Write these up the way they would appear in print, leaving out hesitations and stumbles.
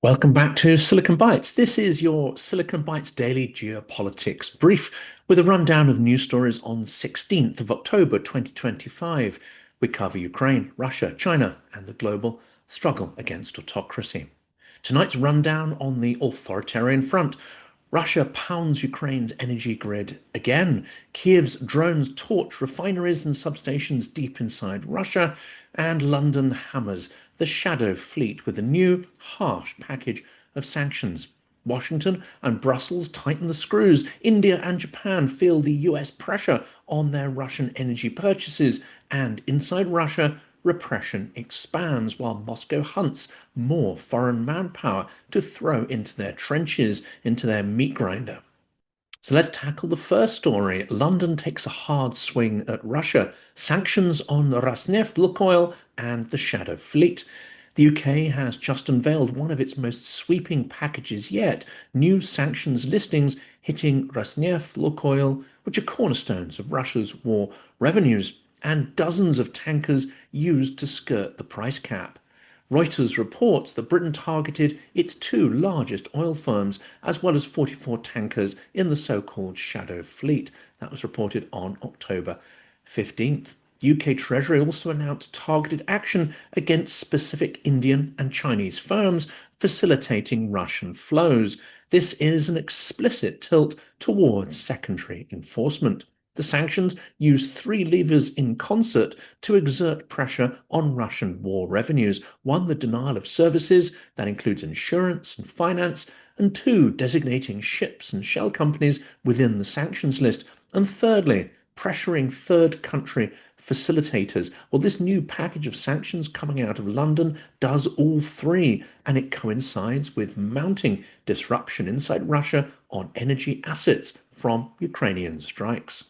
Welcome back to Silicon Bytes. This is your Silicon Bytes daily geopolitics brief with a rundown of news stories on 16th of October 2025. We cover Ukraine, Russia, China, and the global struggle against autocracy. Tonight's rundown on the authoritarian front. Russia pounds Ukraine's energy grid again. Kyiv's drones torch refineries and substations deep inside Russia. And London hammers the shadow fleet with a new, harsh package of sanctions. Washington and Brussels tighten the screws. India and Japan feel the US pressure on their Russian energy purchases. And inside Russia, repression expands while Moscow hunts more foreign manpower to throw into their trenches, into their meat grinder. So let's tackle the first story. London takes a hard swing at Russia. Sanctions on Rosneft, Lukoil, and the Shadow Fleet. The UK has just unveiled one of its most sweeping packages yet. New sanctions listings hitting Rosneft, Lukoil, which are cornerstones of Russia's war revenues, and dozens of tankers used to skirt the price cap. Reuters reports that Britain targeted its two largest oil firms, as well as 44 tankers in the so-called Shadow Fleet. That was reported on October 15th. UK Treasury also announced targeted action against specific Indian and Chinese firms facilitating Russian flows. This is an explicit tilt towards secondary enforcement. The sanctions use three levers in concert to exert pressure on Russian war revenues. One, the denial of services, that includes insurance and finance, and two, designating ships and shell companies within the sanctions list. And thirdly, pressuring third country facilitators. Well, this new package of sanctions coming out of London does all three, and it coincides with mounting disruption inside Russia on energy assets from Ukrainian strikes.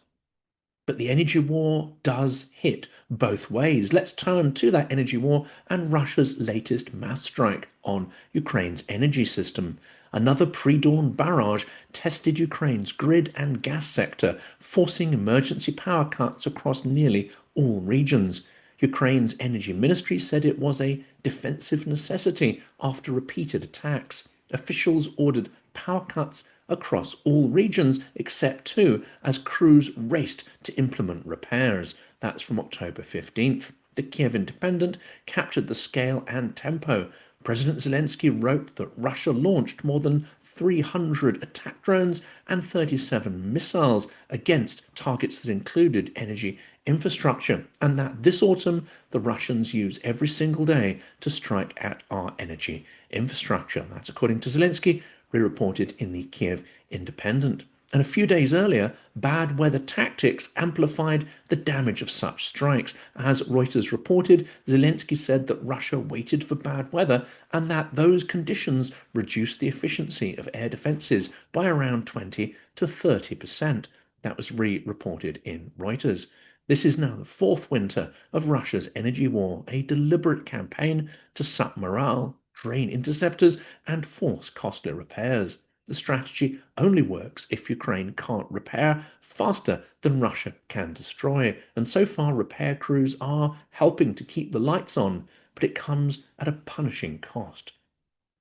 But the energy war does hit both ways. Let's turn to that energy war and Russia's latest mass strike on Ukraine's energy system. Another pre-dawn barrage tested Ukraine's grid and gas sector, forcing emergency power cuts across nearly all regions. Ukraine's energy ministry said it was a defensive necessity after repeated attacks. Officials ordered power cuts across all regions except two, as crews raced to implement repairs. That's from October 15th. The Kyiv Independent captured the scale and tempo. President Zelensky wrote that Russia launched more than 300 attack drones and 37 missiles against targets that included energy infrastructure, and that this autumn the Russians use every single day to strike at our energy infrastructure. That's according to Zelensky, re-reported in the Kyiv Independent. And a few days earlier, bad weather tactics amplified the damage of such strikes. As Reuters reported, Zelensky said that Russia waited for bad weather and that those conditions reduced the efficiency of air defenses by around 20 to 30%. That was re-reported in Reuters. This is now the fourth winter of Russia's energy war, a deliberate campaign to sap morale, drain interceptors, and force costly repairs. The strategy only works if Ukraine can't repair faster than Russia can destroy. And so far, repair crews are helping to keep the lights on, but it comes at a punishing cost.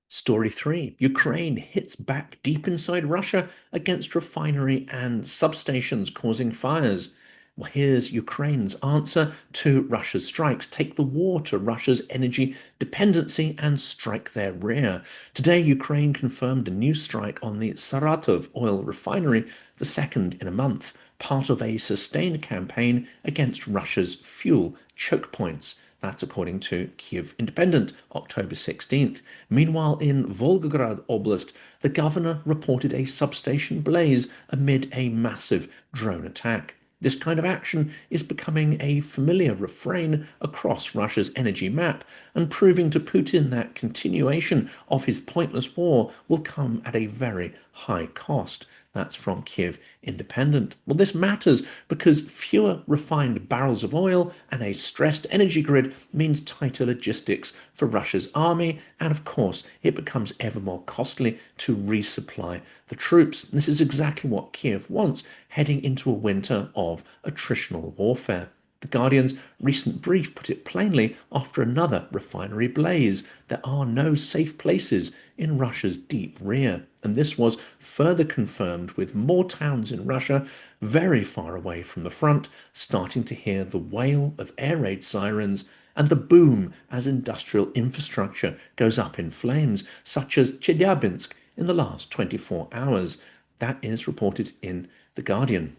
Story 3. Ukraine hits back deep inside Russia against refinery and substations causing fires. Well, here's Ukraine's answer to Russia's strikes. Take the war to Russia's energy dependency and strike their rear. Today, Ukraine confirmed a new strike on the Saratov oil refinery, the second in a month, part of a sustained campaign against Russia's fuel choke points. That's according to Kyiv Independent, October 16th. Meanwhile, in Volgograd Oblast, the governor reported a substation blaze amid a massive drone attack. This kind of action is becoming a familiar refrain across Russia's energy map and proving to Putin that continuation of his pointless war will come at a very high cost. That's from Kyiv Independent. Well, this matters because fewer refined barrels of oil and a stressed energy grid means tighter logistics for Russia's army, and of course, it becomes ever more costly to resupply the troops. This is exactly what Kyiv wants, heading into a winter of attritional warfare. The Guardian's recent brief put it plainly after another refinery blaze. There are no safe places in Russia's deep rear. And this was further confirmed with more towns in Russia very far away from the front starting to hear the wail of air raid sirens and the boom as industrial infrastructure goes up in flames, such as Chelyabinsk in the last 24 hours. That is reported in The Guardian.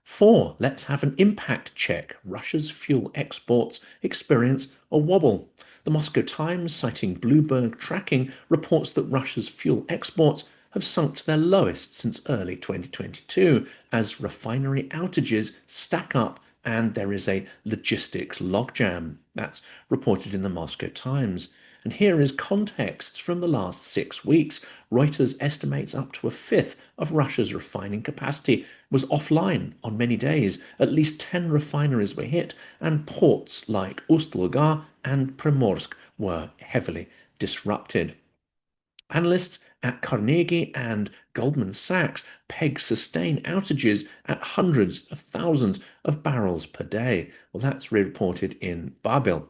4. Let's have an impact check. Russia's fuel exports experience a wobble. The Moscow Times, citing Bloomberg tracking, reports that Russia's fuel exports have sunk to their lowest since early 2022 as refinery outages stack up and there is a logistics logjam. That's reported in the Moscow Times. And here is context from the last 6 weeks. Reuters estimates up to a fifth of Russia's refining capacity was offline on many days. At least 10 refineries were hit, and ports like Ust-Luga and Primorsk were heavily disrupted. Analysts at Carnegie and Goldman Sachs peg sustained outages at hundreds of thousands of barrels per day. Well, that's reported in Babil.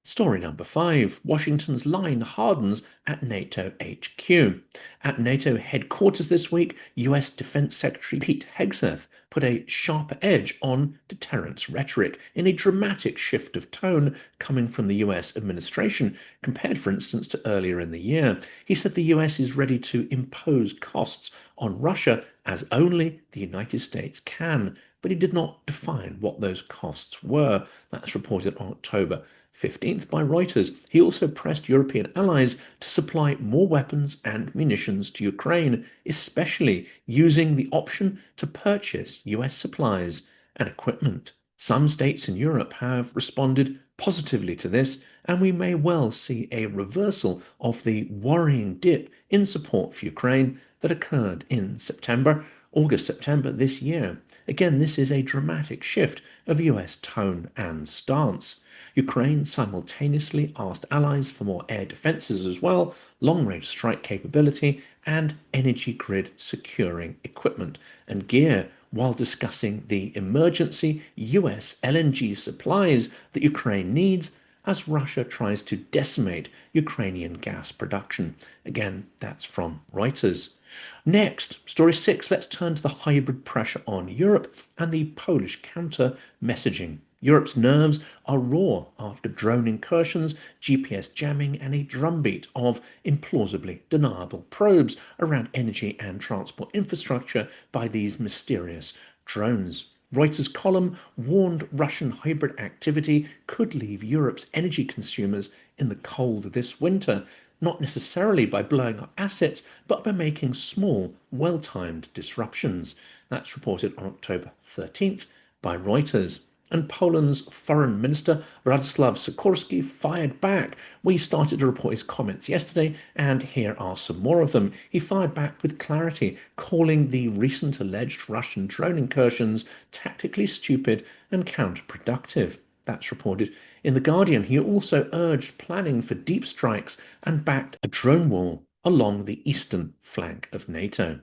Story number 5. Washington's line hardens at NATO HQ. At NATO headquarters this week, US Defense Secretary Pete Hegseth put a sharper edge on deterrence rhetoric in a dramatic shift of tone coming from the US administration compared, for instance, to earlier in the year. He said the US is ready to impose costs on Russia as only the United States can, but he did not define what those costs were. That's reported on October 15th by Reuters. He also pressed European allies to supply more weapons and munitions to Ukraine, especially using the option to purchase US supplies and equipment. Some states in Europe have responded positively to this, and we may well see a reversal of the worrying dip in support for Ukraine that occurred in August-September this year. Again, this is a dramatic shift of US tone and stance. Ukraine simultaneously asked allies for more air defenses as well, long-range strike capability, and energy grid securing equipment and gear, while discussing the emergency US LNG supplies that Ukraine needs as Russia tries to decimate Ukrainian gas production. Again, that's from Reuters. Next, story 6, let's turn to the hybrid pressure on Europe and the Polish counter-messaging. Europe's nerves are raw after drone incursions, GPS jamming, and a drumbeat of implausibly deniable probes around energy and transport infrastructure by these mysterious drones. Reuters' column warned Russian hybrid activity could leave Europe's energy consumers in the cold this winter, not necessarily by blowing up assets, but by making small, well-timed disruptions. That's reported on October 13th by Reuters. And Poland's foreign minister, Radoslaw Sikorski, fired back. We started to report his comments yesterday, and here are some more of them. He fired back with clarity, calling the recent alleged Russian drone incursions tactically stupid and counterproductive. That's reported in The Guardian. He also urged planning for deep strikes and backed a drone wall along the eastern flank of NATO.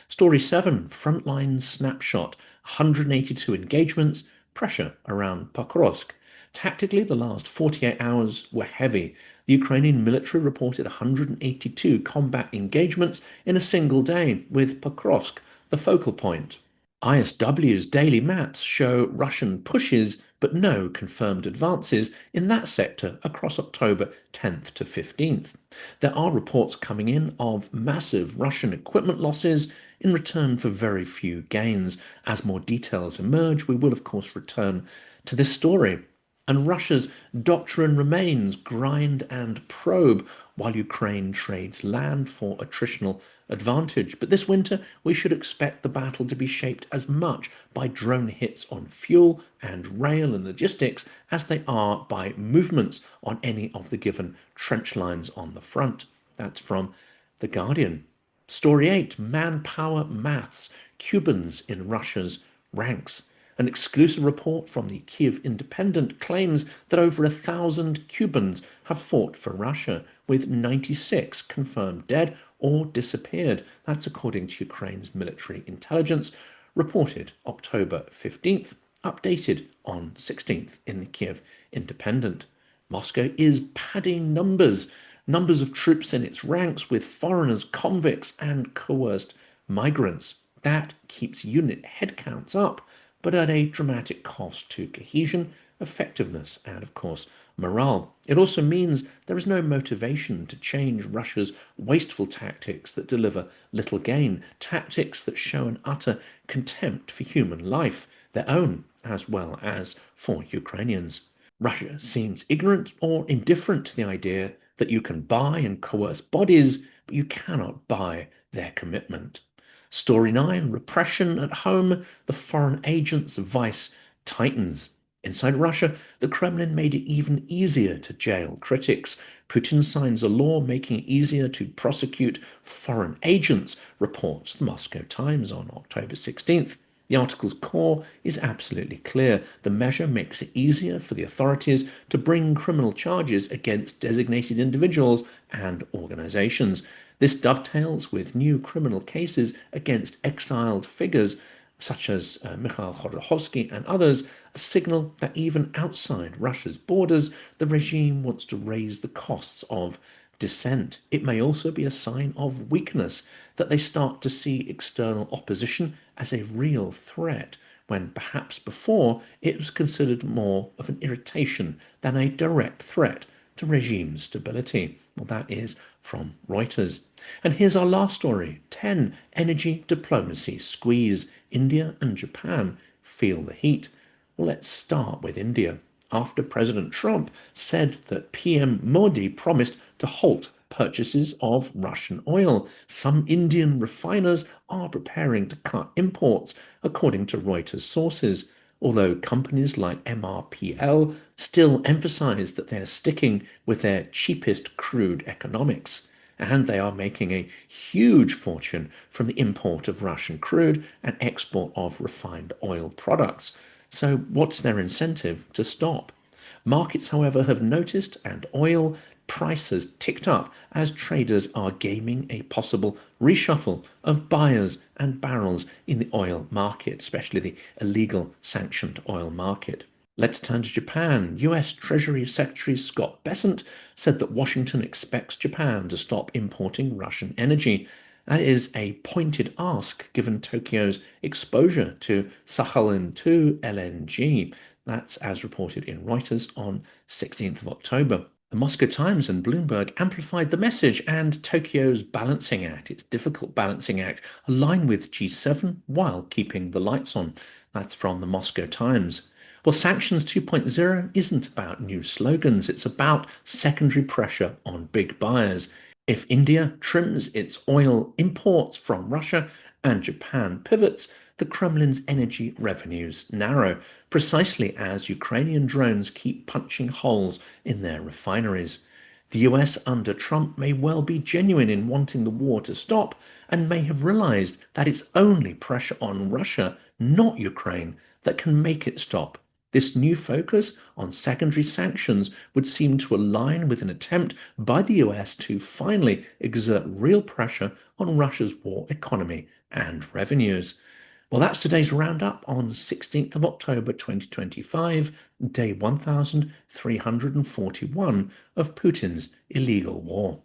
Story 7, Frontline Snapshot, 182 engagements, pressure around Pokrovsk. Tactically, the last 48 hours were heavy. The Ukrainian military reported 182 combat engagements in a single day, with Pokrovsk the focal point. ISW's daily maps show Russian pushes but no confirmed advances in that sector across October 10th to 15th. There are reports coming in of massive Russian equipment losses in return for very few gains. As more details emerge, we will of course return to this story. And Russia's doctrine remains grind and probe while Ukraine trades land for attritional advantage. But this winter, we should expect the battle to be shaped as much by drone hits on fuel and rail and logistics as they are by movements on any of the given trench lines on the front. That's from The Guardian. Story 8, Manpower Maths, Cubans in Russia's ranks. An exclusive report from the Kyiv Independent claims that over 1,000 Cubans have fought for Russia, with 96 confirmed dead or disappeared. That's according to Ukraine's military intelligence, reported October 15th. updated on 16th in the Kyiv Independent. Moscow is padding numbers of troops in its ranks with foreigners, convicts, and coerced migrants. That keeps unit headcounts up, but at a dramatic cost to cohesion, effectiveness, and of course, morale. It also means there is no motivation to change Russia's wasteful tactics that deliver little gain, tactics that show an utter contempt for human life, their own as well as for Ukrainians. Russia seems ignorant or indifferent to the idea that you can buy and coerce bodies, but you cannot buy their commitment. Story 9, repression at home, the foreign agent's vice tightens. Inside Russia, the Kremlin made it even easier to jail critics. Putin signs a law making it easier to prosecute foreign agents, reports the Moscow Times on October 16th. The article's core is absolutely clear. The measure makes it easier for the authorities to bring criminal charges against designated individuals and organizations. This dovetails with new criminal cases against exiled figures such as Mikhail Khodorkovsky and others, a signal that even outside Russia's borders, the regime wants to raise the costs of dissent. It may also be a sign of weakness, that they start to see external opposition as a real threat, when perhaps before it was considered more of an irritation than a direct threat to regime stability. Well, that is from Reuters. And here's our last story. 10 energy diplomacy squeeze. India and Japan feel the heat. Well, let's start with India. After President Trump said that PM Modi promised to halt purchases of Russian oil, some Indian refiners are preparing to cut imports, according to Reuters sources, although companies like MRPL still emphasize that they're sticking with their cheapest crude economics. And they are making a huge fortune from the import of Russian crude and export of refined oil products. So what's their incentive to stop? Markets, however, have noticed, and oil prices ticked up as traders are gaming a possible reshuffle of buyers and barrels in the oil market, especially the illegal sanctioned oil market. Let's turn to Japan. US Treasury Secretary Scott Bessent said that Washington expects Japan to stop importing Russian energy. That is a pointed ask given Tokyo's exposure to Sakhalin-2 LNG. That's as reported in Reuters on 16th of October. The Moscow Times and Bloomberg amplified the message, and Tokyo's balancing act, its difficult balancing act, align with G7 while keeping the lights on. That's from the Moscow Times. Well, Sanctions 2.0 isn't about new slogans. It's about secondary pressure on big buyers. If India trims its oil imports from Russia and Japan pivots, the Kremlin's energy revenues narrow, precisely as Ukrainian drones keep punching holes in their refineries. The US under Trump may well be genuine in wanting the war to stop, and may have realized that it's only pressure on Russia, not Ukraine, that can make it stop. This new focus on secondary sanctions would seem to align with an attempt by the US to finally exert real pressure on Russia's war economy and revenues. Well, that's today's roundup on 16th of October 2025, day 1341 of Putin's illegal war.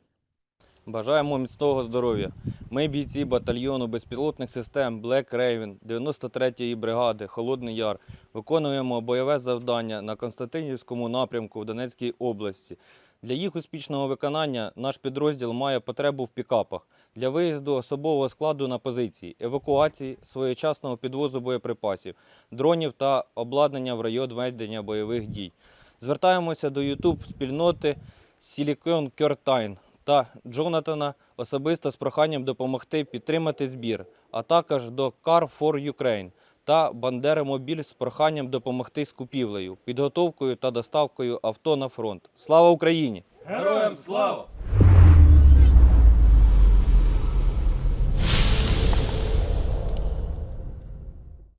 Бажаємо міцного здоров'я. Ми бійці батальйону безпілотних систем Black Raven 93-ї бригади Холодний Яр виконуємо бойове завдання на Константинівському напрямку в Донецькій області. Для їх успішного виконання наш підрозділ має потребу в пікапах для виїзду особового складу на позиції, евакуації, своєчасного підвозу боєприпасів, дронів та обладнання в район ведення бойових дій. Звертаємося до YouTube-спільноти Silicon Curtain та Джонатана особисто з проханням допомогти підтримати збір, а також до Car for Ukraine та Бандера Мобіль з проханням допомогти з купівлею, підготовкою та доставкою авто на фронт. Слава Україні! Героям слава!